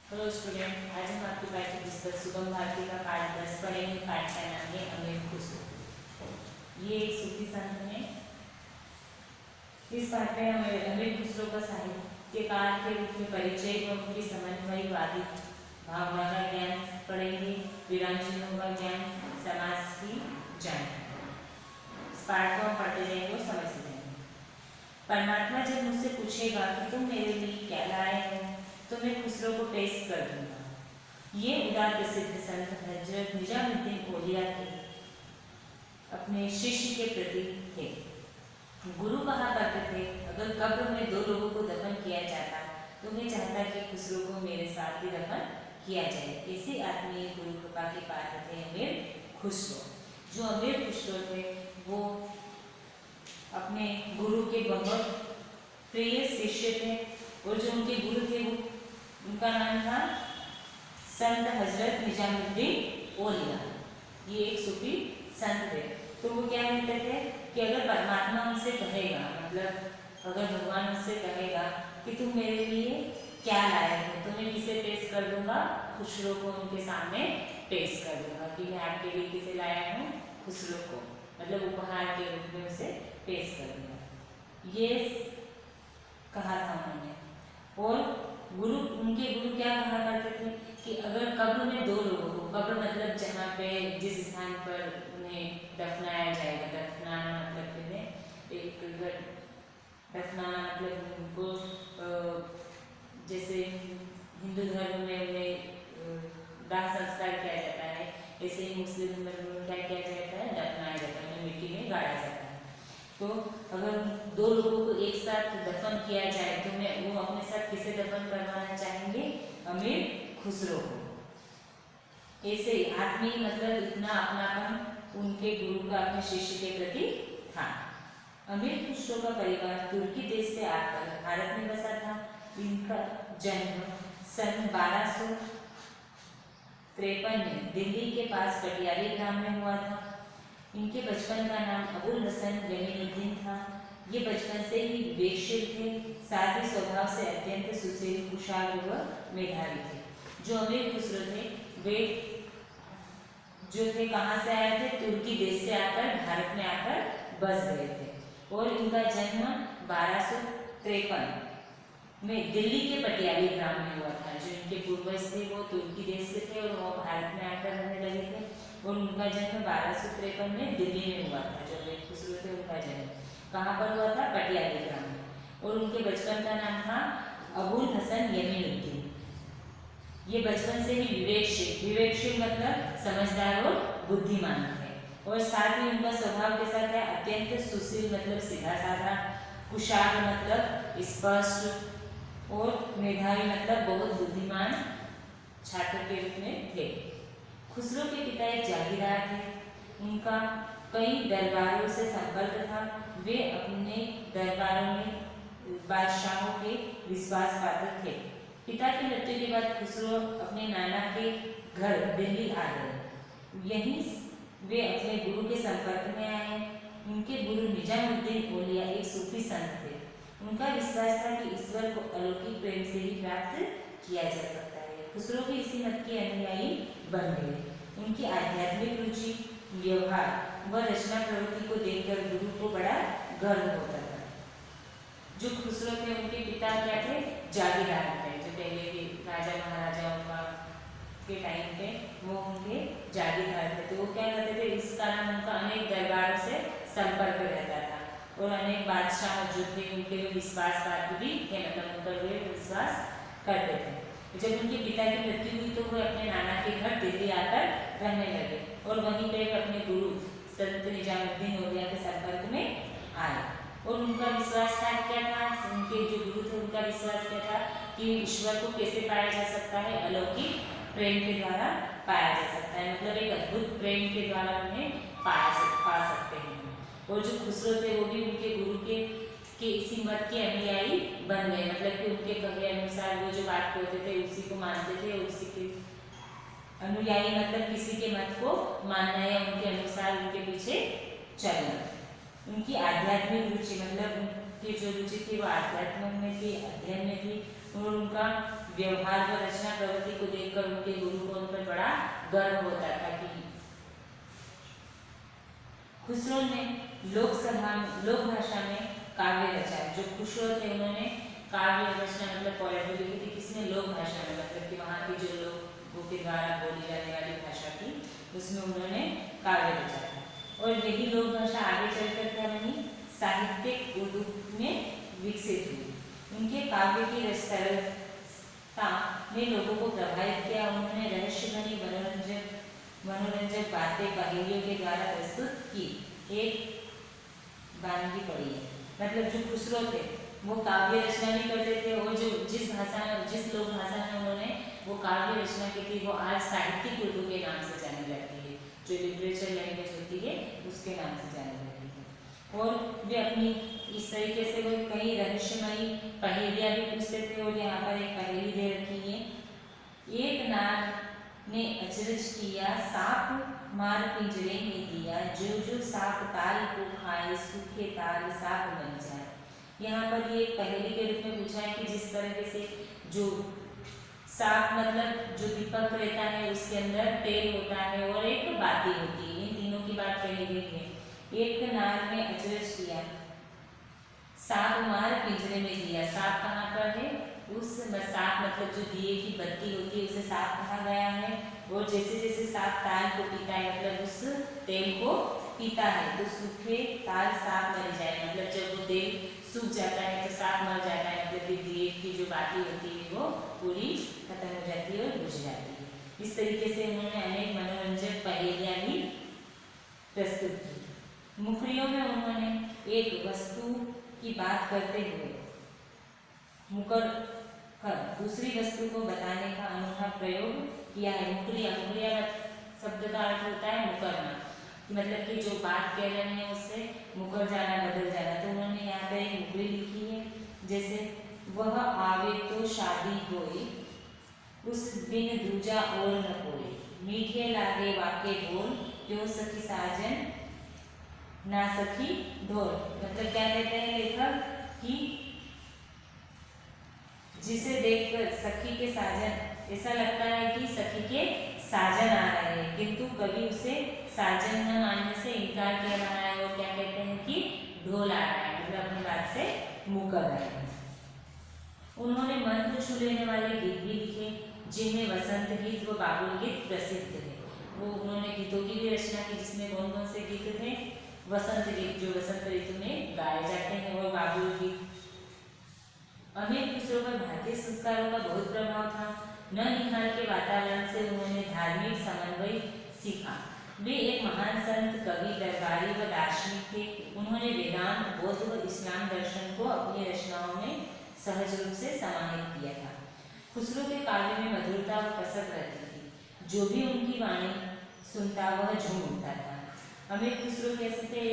Hello student, आज हम आपकी पाठ्य पुस्तक सुगम भारती का पाठ 10 पढ़ेंगे। पाठ का नाम है अमीर खुसरो। ये एक सूफी संत हैं। इस पाठ में हम अमीर खुसरो का साहित्यकार के रूप में परिचय व उनकी समन्वयवादी भावना का ज्ञान पढ़ेंगे, विरांचिनों का ज्ञान, समाज की जानकारी। इस पाठ को हम पढ़ते जाएंगे और समझते जाएंगे। परमात्मा जब मुझसे पूछेगा कि तुम मेरे लिए क्या लाए हो, तो मैं खुसरो को पेश कर दूंगा। ये उदार प्रसिद्ध संत हजरत निजामुद्दीन औलिया के अपने शिष्य के प्रति थे। गुरु कहा करते थे, अगर कब्र में 2 लोगों को दफन किया जाता तो मैं चाहता कि खुसरो को मेरे साथ भी दफन किया जाए। ऐसे आत्मीय गुरु कृपा के पात्र थे अमीर खुसरो। जो अमीर खुसरो थे वो अपने गुरु के बहुत प्रिय शिष्य थे, और जो उनके गुरु थे वो उनका नाम था संत हजरत निजामुद्दीन औलिया। ये एक सूफी संत थे। तो वो क्या कहते थे कि अगर परमात्मा उनसे कहेगा, मतलब अगर भगवान उनसे कहेगा कि तुम मेरे लिए क्या लाए हो, तो मैं किसे पेश कर दूंगा? खुसरो को उनके सामने पेश कर दूंगा कि मैं आपके लिए किसे लाया हूँ? खुसरो को, मतलब उपहार के रूप में उसे पेश कर दूंगा। ये कहा था उन्होंने। और उनके गुरु क्या कहा करते थे कि अगर कब्र में 2 लोगों को, कब्र मतलब जहाँ पे जिस स्थान पर उन्हें दफनाया जाएगा, दफनाना मतलब एक दफनाना मतलब उनको जैसे हिंदू धर्म में उन्हें दाह संस्कार किया जाता है, ऐसे ही मुस्लिम धर्म में क्या किया जाता है? दफनाया जाता है, उन्हें मिट्टी में गाड़ा जाता है। तो अगर 2 लोगों को एक साथ दफन किया जाए तो मैं वो अपने साथ किसे दफन करवाना चाहेंगे? अमीर खुसरो को। ऐसे ही आत्मीय मतलब इतना अपनापन उनके गुरु का अपने शिष्य के प्रति था। अमीर खुसरो का परिवार तुर्की देश से आकर भारत में बसा था। इनका जन्म सन 1253 में दिल्ली के पास पटियाली ग्राम में हुआ था। इनके बचपन का नाम अबुल हसन यमीनुद्दीन था। ये बचपन से ही विवेकशील थे, साथ ही स्वभाव से अत्यंत सुशील, कुशाग्र व मेधावी थे। जो अमीर खुसरो थे वे जो थे कहाँ से आए थे? तुर्की देश से आकर भारत में आकर बस गए थे। और इनका जन्म 1253 में दिल्ली के पटियाली ग्राम में हुआ था। जो इनके पूर्वज थे वो तुर्की देश से थे और वो भारत में आकर रहने लगे थे। और उनका जन्म 1253 में दिल्ली में हुआ था। जो अमीर खुसरो थे उनका जन्म कहाँ पर हुआ था? पटियाली ग्राम में। और उनके बचपन का नाम था अबुल हसन यमीनुद्दीन। ये बचपन से ही विवेकशील मतलब समझदार और बुद्धिमान थे। और साथ ही उनका स्वभाव कैसा था? अत्यंत सुशील मतलब सीधा साधा, कुशाग्र मतलब स्पष्ट, और मेधावी मतलब बहुत बुद्धिमान छात्र के रूप में थे। खुसरो के पिता एक जागीरदार थे। उनका कई दरबारों से संपर्क था। वे अपने दरबारों में बादशाहों के विश्वास पात्र थे। पिता की मृत्यु के बाद खुसरो अपने नाना के घर दिल्ली आ गए। यहीं वे अपने गुरु के संपर्क में आए। उनके गुरु निजामुद्दीन औलिया एक सूफी संत थे। उनका विश्वास था कि ईश्वर को अलौकिक प्रेम से ही प्राप्त किया जा सकता है। खुसरो भी इसी मत के अनुयायी बन गए। उनकी आध्यात्मिक रुचि, व्यवहार व रचना प्रवृत्ति को देखकर गुरु को बड़ा गर्व होता था। जो खुसरो थे उनके पिता क्या थे? जागीरदार थे। जो पहले के राजा महाराजाओं का के टाइम पे वो उनके जागीरदार थे। तो वो क्या करते थे? इस कारण उनका अनेक दरबारों से संपर्क रहता था। और अनेक बादशाह जो थे उनके भी विश्वास पात्र भी थे, मतलब उन पर वे विश्वास करते थे। जब उनके पिता की मृत्यु हुई तो वे अपने नाना के घर दिल्ली आकर रहने लगे। और वहीं पे वे अपने गुरु संत निजामुद्दीन औलिया के संपर्क में आए। और उनका विश्वास था क्या था? उनके जो गुरु थे उनका विश्वास क्या था कि ईश्वर को कैसे पाया जा सकता है? अलौकिक प्रेम के द्वारा पाया जा सकता है, मतलब एक अद्भुत प्रेम के द्वारा उन्हें पा सकते हैं। और जो खुसरो थे वो भी उनके गुरु के इसी मत के अनुयायी बन गए, मतलब कि उनके कहे अनुसार वो जो बात कहते थे उसी को मानते थे। उसी के अनुयायी मतलब किसी के मत को मानना या उनके अनुसार उनके पीछे चलना। उनकी आध्यात्मिक रुचि मतलब उनकी जो रुचि थी वो आध्यात्म में थी, अध्ययन में थी। और उनका व्यवहार व रचना प्रवृत्ति देखकर उनके गुरु को उन पर बड़ा गर्व होता था। कि खुसरो ने लोक भाषा में काव्य रचा। जो खुसरो थे उन्होंने काव्य रचना मतलब पोएट्री लिखी थी। किसने? लोक भाषा में, मतलब कि वहाँ की जो लोगों के द्वारा बोली जाने वाली भाषा थी उसमें उन्होंने काव्य रचा था। और यही लोक भाषा आगे चलकर क्या बनी? साहित्यिक उर्दू में विकसित हुई। उनके काव्य की सरलता ने लोगों को प्रभावित किया। उन्होंने रहस्य भरी मनोरंजक बातें पहेलियों के द्वारा प्रस्तुत की। एक वानगी पड़ी है, मतलब जो खुसरो थे वो काव्य रचना भी करते थे, और जो जिस लोक भाषा में उन्होंने वो काव्य रचना की थी वो आज साहित्यिक उर्दू के नाम से जानी जाती है। जो लिटरेचर लैंग्वेज होती है उसके नाम से जानी जाती है। और वे अपनी इस तरीके से वो कई रहस्यमयी पहेलियाँ भी पूछते थे। और यहाँ पर एक पहेली दे रखी है। एक नाग ने अचरज किया, सांप मार पिंजरे में दिया, जो सांप ताल को खाए, सूखे ताल सांप बन जाए। यहाँ पर ये पहेली के रूप में पूछा है कि जिस तरह से जो सांप मतलब जो दीपक रहता है उसके अंदर तेल होता है और एक बाती होती है, इन तीनों की बात कही गई है। एक नाग ने अचरज किया, सांप मार पिंजरे में दिया। सांप कहाँ पर है? उस सांप मतलब जो दिए की बत्ती होती है उसे सांप कहा गया है। और जैसे जैसे सांप ताल को पीता है, मतलब उस तेल को पीता है, तो सूखे ताल सांप मर जाए, मतलब जब वो तेल सूख जाता है तो सांप मर जाता है, मतलब दिए की जो बाती होती है वो पूरी खत्म हो जाती है और बुझ जाती है। इस तरीके से उन्होंने अनेक मनोरंजक पहेलियाँ भी प्रस्तुत की। मुखरियों में उन्होंने एक वस्तु की बात करते हुए मुकर कर दूसरी वस्तु को बताने का अनोखा प्रयोग किया है। मुकरिया शब्द का अर्थ होता है मुकरना, मतलब कि जो बात कह रहे हैं उससे मुकर जाना, बदल जाना। तो उन्होंने यहाँ पर एक मुकरी लिखी है, जैसे वह आवे तो शादी होई, उस बिन दूजा और न कोई, मीठे लागे वाके ढोल, क्यों सखी साजन ना सखी ढोल। मतलब क्या कहते हैं लेखक कि जिसे देखकर सखी के साजन ऐसा लगता है कि सखी के साजन आ रहे हैं, किंतु कभी उसे साजन न मानने से इनकार किया रहा है और क्या कहते हैं कि ढोल आ रहा है, मतलब अपनी बात से मुकर रहे हैं। उन्होंने मन को छू लेने वाले गीत भी लिखे, जिनमें वसंत गीत व बाबुल गीत प्रसिद्ध है। वो उन्होंने गीतों की भी रचना की, जिसमें कौन कौन से गीत थे? वसंत गीत जो वसंत ऋतु में गाए जाते हैं, और बाबुल गीत। अमीर खुसरो पर भारतीय संस्कारों का बहुत प्रभाव था। ननिहाल के वातावरण से उन्होंने धार्मिक समन्वय सीखा। वे एक महान संत, कवि, दरबारी व दार्शनिक थे। उन्होंने वेदांत, बौद्ध व इस्लाम दर्शन को अपनी रचनाओं में सहज रूप से समाहित किया था। खुसरो के काव्य में मधुरता व कसक रहती थी। जो भी उनकी वाणी सुनता वह झूम उठता था। अमीर खुसरो कैसे थे?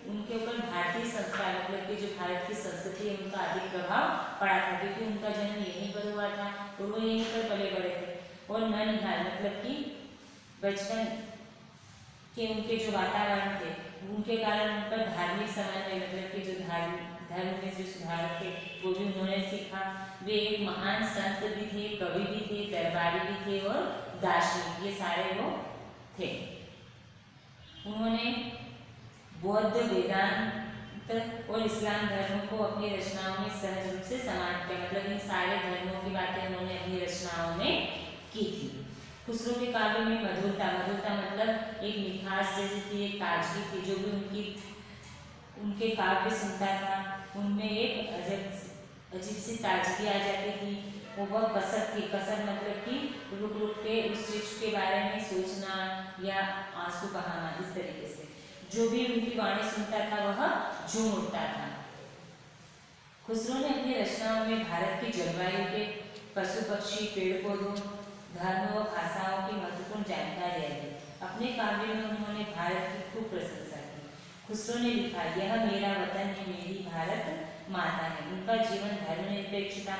उनके ऊपर भारतीय संस्कार मतलब कि जो भारत की संस्कृति है उनका अधिक प्रभाव पड़ा था, क्योंकि उनका जन्म यहीं पर हुआ था और वो यहीं पर पले बड़े थे। और ननिहाल मतलब कि बचपन के उनके जो वातावरण थे उनके कारण उन पर धार्मिक समन्वय मतलब कि जो धर्म में जो सुधार थे वो भी उन्होंने सीखा। वे एक महान संत भी थे, कवि भी थे, दरबारी भी थे और दार्शनिक, ये सारे वो थे। उन्होंने बौद्ध, वेदांत और इस्लाम धर्म को अपनी रचनाओं में सहज रूप से समाहित किया, मतलब इन सारे धर्मों की बातें उन्होंने अपनी रचनाओं में की थी। खुसरो के काव्य में मधुरता मतलब एक मिठास जैसी थी, एक ताजगी थी। जो भी उनके काव्य सुनता था उनमें एक अजीब सी ताजगी आ जाती थी। वह कसक थी, कसक मतलब कि रुक रुक के उस चीज के बारे में सोचना या आंसू बहाना, इस तरीके से जो भी उनकी वाणी सुनता था वह झूम उठता था। खुसरो ने अपनी रचनाओं में भारत की जलवायु के, पशु पक्षी, पेड़ पौधों, धर्म व भाषाओं की महत्वपूर्ण जानकारी दी। अपने काव्य में उन्होंने भारत की खूब प्रशंसा की। खुसरो ने लिखा, यह मेरा वतन है, मेरी भारत माता है। उनका जीवन धर्मनिरपेक्षता,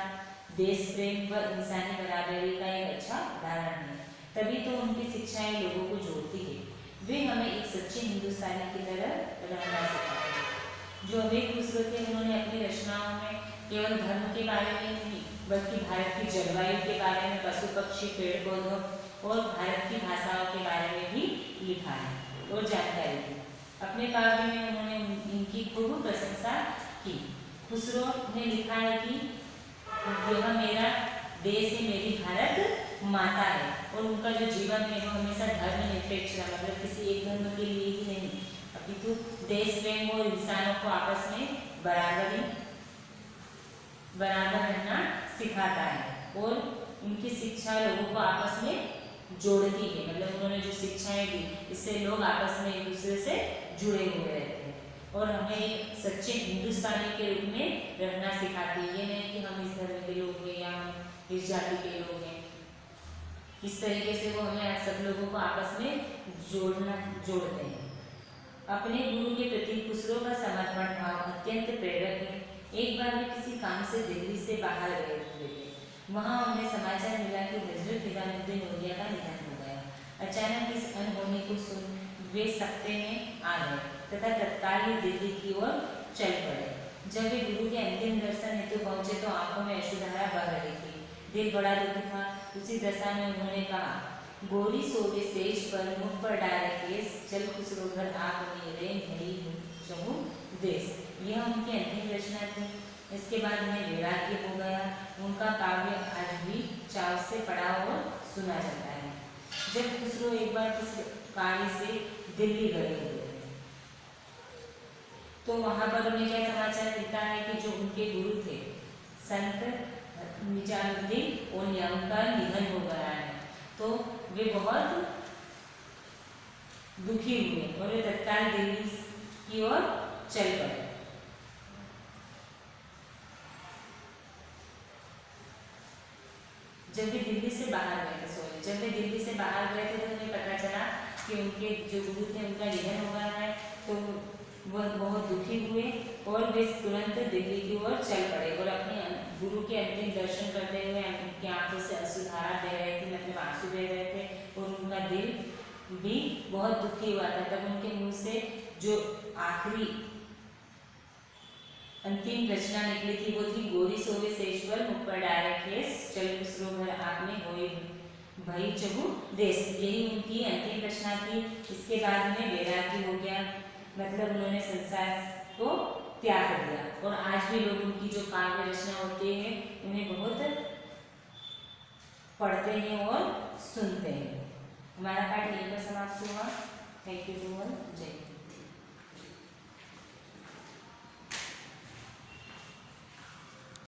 देश प्रेम व इंसानी बराबरी का एक अच्छा उदाहरण है। तभी तो उनकी शिक्षाएं लोगों को जोड़ती है। वे हमें एक सच्चे हिंदुस्तानी की तरह रहना सिखाते हैं। जो अमीर खुसरो थे उन्होंने अपनी रचनाओं में केवल धर्म के बारे में नहीं बल्कि भारत की जलवायु के बारे में, पशु पक्षी पेड़ पौधों और भारत की भाषाओं के बारे में भी लिखा है और जानकारी दी। अपने काव्य में उन्होंने इनकी खूब प्रशंसा की। खुसरो ने लिखा है कि यह मेरा देश है, मेरी भारत माता है, और उनका जो जीवन है वो हमेशा धर्मनिरपेक्ष रहा, मतलब किसी एक धर्म के लिए ही नहीं, अपितु देश प्रेम और इंसानों को आपस में बराबर रहना सिखाता है। और उनकी शिक्षा लोगों को आपस में जोड़ती है, मतलब उन्होंने जो शिक्षाएं दी इससे लोग आपस में एक दूसरे से जुड़े हुए रहते हैं और हमें एक सच्चे हिंदुस्तानी के रूप में रहना सिखाती है। ये नहीं कि हम इस धर्म के लोग हैं या हम इस जाति के लोग हैं। इस तरीके से वो हमें सब लोगों को आपस में जोड़ते हैं। अपने गुरु के प्रति खुसरो का समर्पण भाव अत्यंत प्रेरक है। एक बार वे किसी काम से दिल्ली से बाहर गए हुए थे। वहाँ उन्हें समाचार मिला कि हजरत निजामुद्दीन औलिया का निधन हो गया। अचानक इस अनहोनी को सुन वे सकते में आ गए तथा तत्काल ही दिल्ली की ओर चल पड़े। जब वे गुरु के अंतिम दर्शन हेतु पहुंचे तो आंखों में अश्रुधारा बह रही थी, दिल बड़ा दुखी था। उसी दशा में उन्होंने कहा, गोरी सोवे सेज पर मुख पर डाले केस, चल खुसरो घर आप मेरे भई चहु देश। यह उनकी अंतिम रचना थी। इसके बाद उन्हें वैराग्य हो गया। उनका काव्य आज भी चाव से पढ़ा और सुना जाता है। जब खुसरो एक बार किसी कार्य से दिल्ली गए हुए तो वहां पर उन्हें क्या समाचार मिलता है कि जो उनके गुरु थे संत निजामुद्दीन औलिया, उनका निधन हो गया है। तो वे बहुत दुखी हुए और वे तत्काल दिल्ली की ओर चल पड़े। जब वे दिल्ली से बाहर गए थे तो उन्हें पता चला कि उनके जो गुरु थे उनका निधन हो गया है। तो वह बहुत दुखी हुए और वे तुरंत दिल्ली की ओर चल पड़े और अपने गुरु के अंतिम दर्शन करते हुए उनकी आंखों से अश्रुधारा बह रहे थे, मतलब आंसू बह रहे थे और उनका दिल भी बहुत दुखी हुआ था। तब उनके मुंह से जो आखिरी अंतिम रचना निकली थी वो थी, गोरी सोवे सेश्वर मुख पर डाले केस, चल खुसरो घर आपने होए भई चहु देश। यही उनकी अंतिम रचना थी। इसके बाद में वैराग्य हो गया, मतलब उन्होंने संसार को त्याग दिया। और आज भी लोग उनकी जो काव्य रचना होती है उन्हें बहुत पढ़ते हैं और सुनते हैं। हमारा पाठ यहीं पर समाप्त हुआ। Thank you to all. जय